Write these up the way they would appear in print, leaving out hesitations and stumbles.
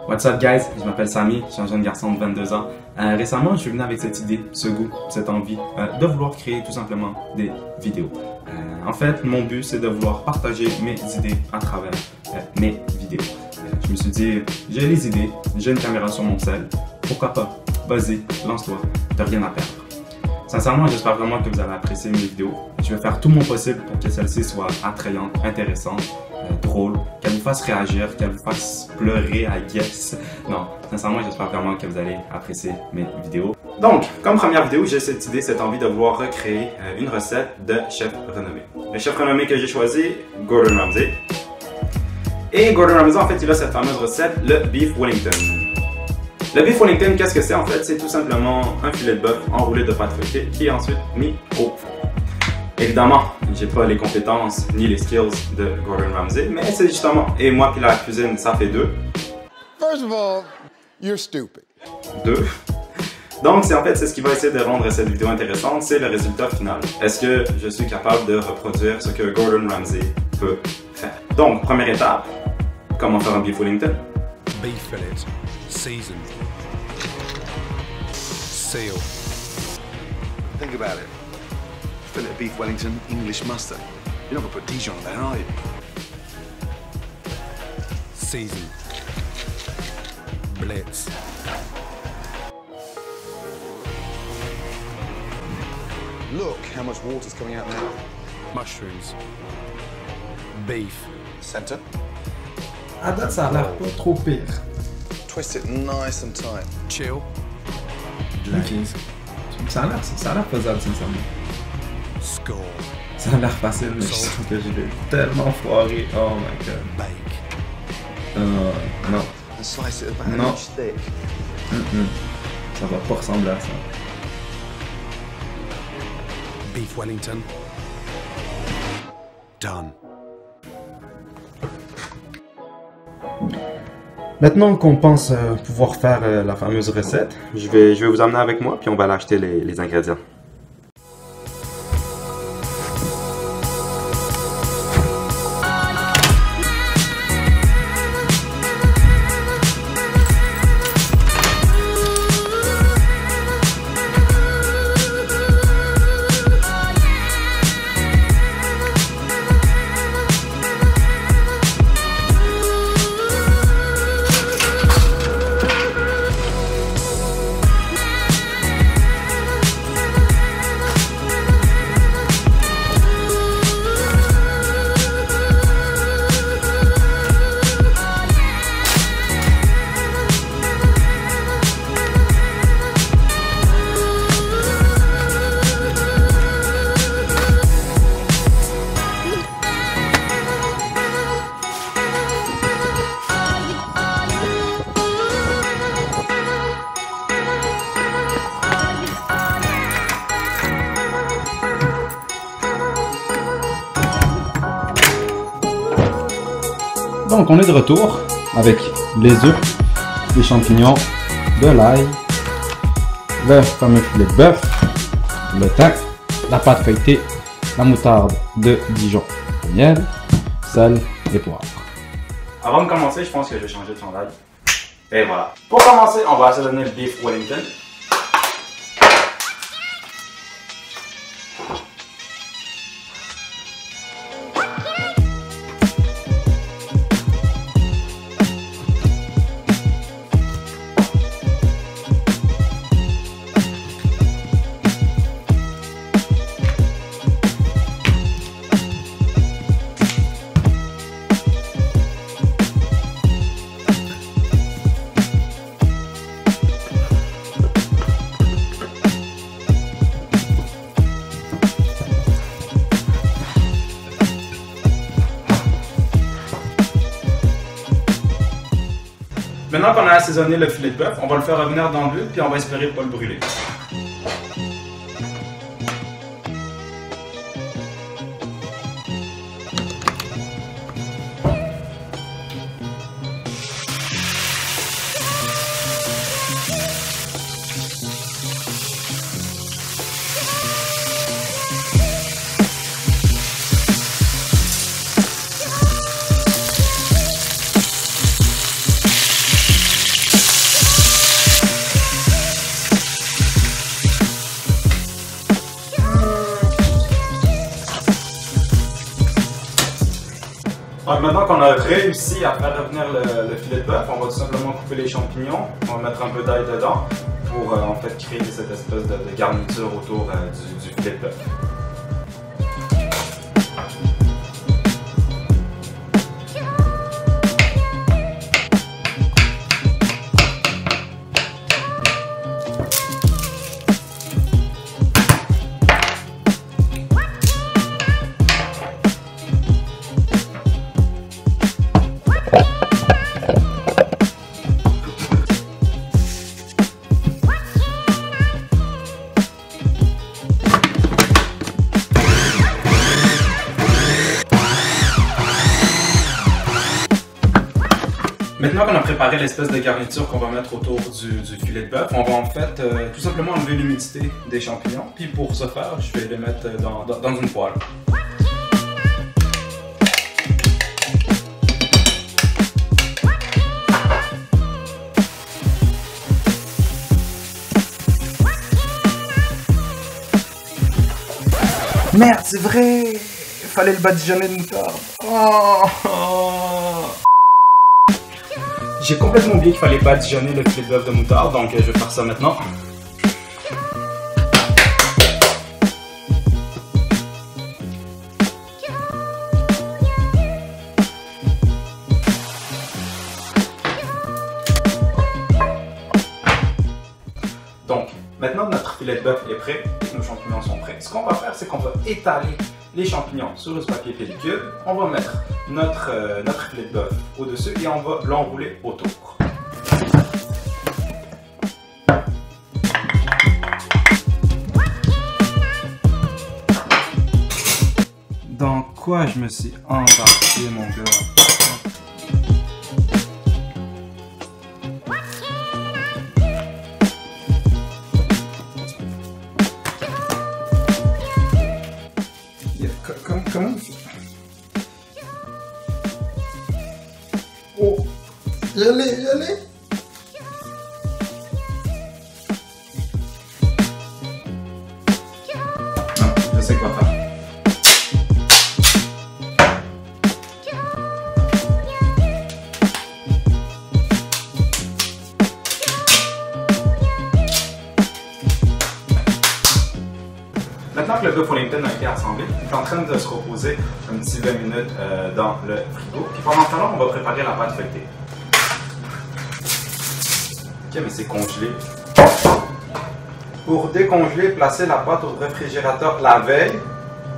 What's up guys, je m'appelle Samy, je suis un jeune garçon de 22 ans. Récemment, je suis venu avec cette idée, ce goût, cette envie de vouloir créer tout simplement des vidéos. En fait, mon but c'est de vouloir partager mes idées à travers mes vidéos. Je me suis dit, j'ai les idées, j'ai une caméra sur mon cell, pourquoi pas? Vas-y, lance-toi, t'as rien à perdre. Sincèrement, j'espère vraiment que vous allez apprécier mes vidéos. Je vais faire tout mon possible pour que celles-ci soient attrayantes, intéressantes, drôles, qu'elles vous fassent réagir, qu'elles vous fassent pleurer, I guess. Non, sincèrement, j'espère vraiment que vous allez apprécier mes vidéos. Donc, comme première vidéo, j'ai cette idée, cette envie de vouloir recréer une recette de chef renommé. Le chef renommé que j'ai choisi, Gordon Ramsay. Et Gordon Ramsay, en fait, il a cette fameuse recette, le Beef Wellington. Le Beef Wellington, qu'est-ce que c'est en fait? C'est tout simplement un filet de bœuf enroulé de pâte feuilletée qui est ensuite mis au four. Évidemment, j'ai pas les compétences ni les skills de Gordon Ramsay, mais c'est justement, et moi puis la cuisine, ça fait deux. First of all, you're stupid. Deux. Donc, c'est ce qui va essayer de rendre cette vidéo intéressante, c'est le résultat final. Est-ce que je suis capable de reproduire ce que Gordon Ramsay peut faire? Donc, première étape, comment faire un Beef Wellington? Beef fillet, seasoned, seal. Think about it. Fillet of beef Wellington, English mustard. You're not gonna put Dijon on there, are you? Seasoned, blitz. Look how much water's coming out now. Mushrooms, beef, Center. À date, ça a l'air pas trop pire. Twist it nice and tight. chill, Ok. Ça a l'air faisable, sincèrement. score, Ça a l'air facile, mais je sens que je vais tellement foirer. Oh my god. bake, Non. And slice it about an No. inch thick. Ça va pas ressembler à ça. beef Wellington. Done. Maintenant qu'on pense pouvoir faire la fameuse recette, je vais vous emmener avec moi, puis on va aller acheter les ingrédients. Donc on est de retour avec les œufs, les champignons, de l'ail, le fameux filet de bœuf, le thym, la pâte feuilletée, la moutarde de Dijon, le miel, sel et poivre. Avant de commencer, je pense que je vais changer de chandail. Et voilà. Pour commencer, on va assaisonner le Beef Wellington. Maintenant qu'on a assaisonné le filet de bœuf, on va le faire revenir dans l'huile puis on va espérer ne pas le brûler. maintenant qu'on a réussi à faire revenir le filet de bœuf, on va tout simplement couper les champignons. On va mettre un peu d'ail dedans pour en fait créer cette espèce de garniture autour du filet de bœuf. Maintenant qu'on a préparé l'espèce de garniture qu'on va mettre autour du filet de bœuf, on va en fait tout simplement enlever l'humidité des champignons. Puis pour ce faire, je vais les mettre dans une poêle. Merde, c'est vrai! Fallait le badigeonner de moutarde. Oh. J'ai complètement oublié qu'il fallait badigeonner le filet de bœuf de moutarde, donc je vais faire ça maintenant. Donc, maintenant notre filet de bœuf est prêt et nos champignons sont prêts. Ce qu'on va faire, c'est qu'on va étaler les champignons sur le papier pellicule. On va mettre notre filet de bœuf au-dessus et on va l'enrouler autour. Dans quoi je me suis embarqué, mon gars? Comment? Oh! Y aller! Non, je sais quoi faire. Maintenant que le bœuf Wellington a été assemblé, il est en train de se reposer un petit 20 minutes dans le frigo. Puis pendant ce temps-là, on va préparer la pâte feuilletée. Ok, mais c'est congelé. Pour décongeler, placez la pâte au réfrigérateur la veille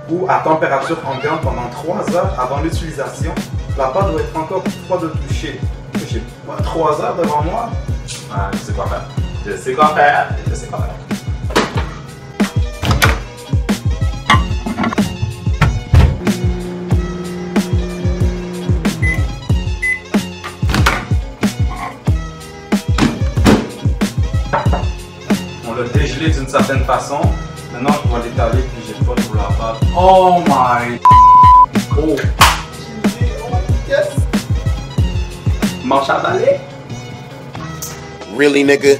ou à température ambiante pendant 3 heures avant l'utilisation. La pâte doit être encore froide de toucher. J'ai pas 3 heures devant moi. Ah, je sais quoi faire. Je sais quoi faire. Dégelé d'une certaine façon. Maintenant, je dois l'étaler puis j'ai pas pour la pâte. Oh my god! Yes! Manche à balai? Really, nigga?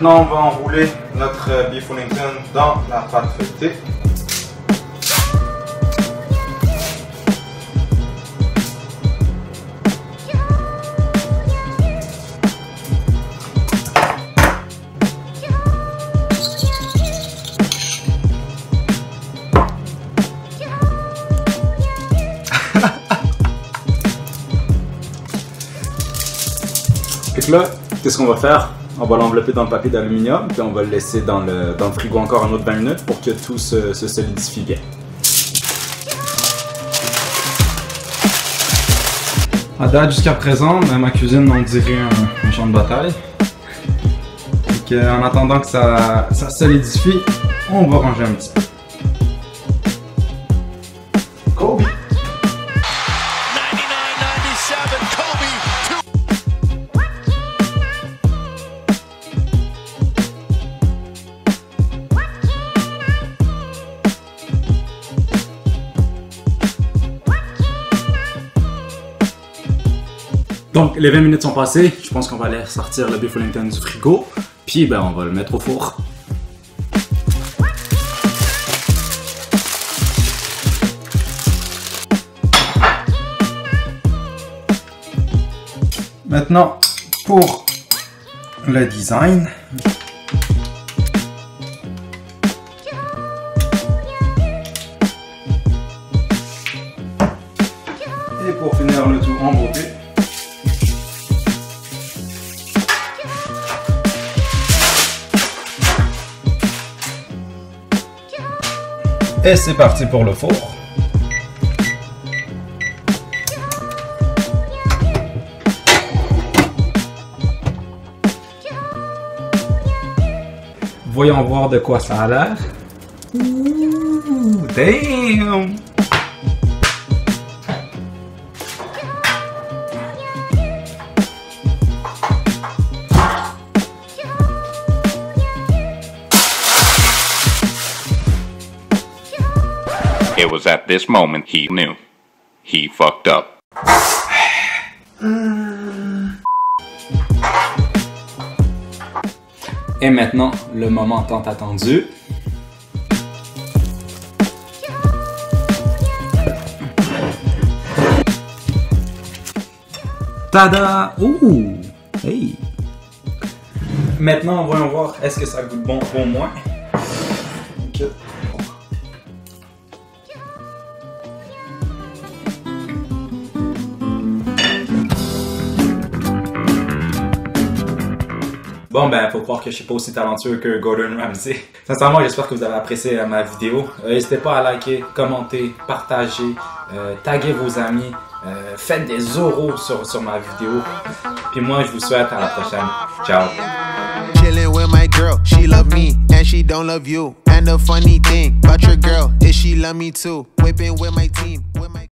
Maintenant, on va enrouler notre beef Wellington dans la pâte feuilletée. Et là, qu'est-ce qu'on va faire? On va l'envelopper dans le papier d'aluminium, puis on va le laisser dans le frigo encore un autre 20 minutes pour que tout se solidifie bien. À date, jusqu'à présent, ma cuisine, on dirait un champ de bataille. Donc, en attendant que ça solidifie, on va ranger un petit peu. Kobe! Donc les 20 minutes sont passées, je pense qu'on va aller sortir le Beef Wellington du frigo, puis ben on va le mettre au four. Maintenant, pour le design. Et pour finir le tout enveloppé. Et c'est parti pour le four. Voyons voir de quoi ça a l'air. Ouh, damn! It was at this moment he knew. He fucked up. Et maintenant, le moment tant attendu. Tada! Ouh! Hey! Maintenant, voyons voir, est-ce que ça goûte bon au moins? Okay. Bon ben, faut croire que je suis pas aussi talentueux que Gordon Ramsay. Sincèrement, j'espère que vous avez apprécié ma vidéo. N'hésitez pas à liker, commenter, partager, taguer vos amis, faites des euros sur ma vidéo. Puis moi, je vous souhaite à la prochaine. Ciao! Chillin' with my girl, she love me and she don't love you. And the funny thing about your girl is she love me too. Whipping with my team, with my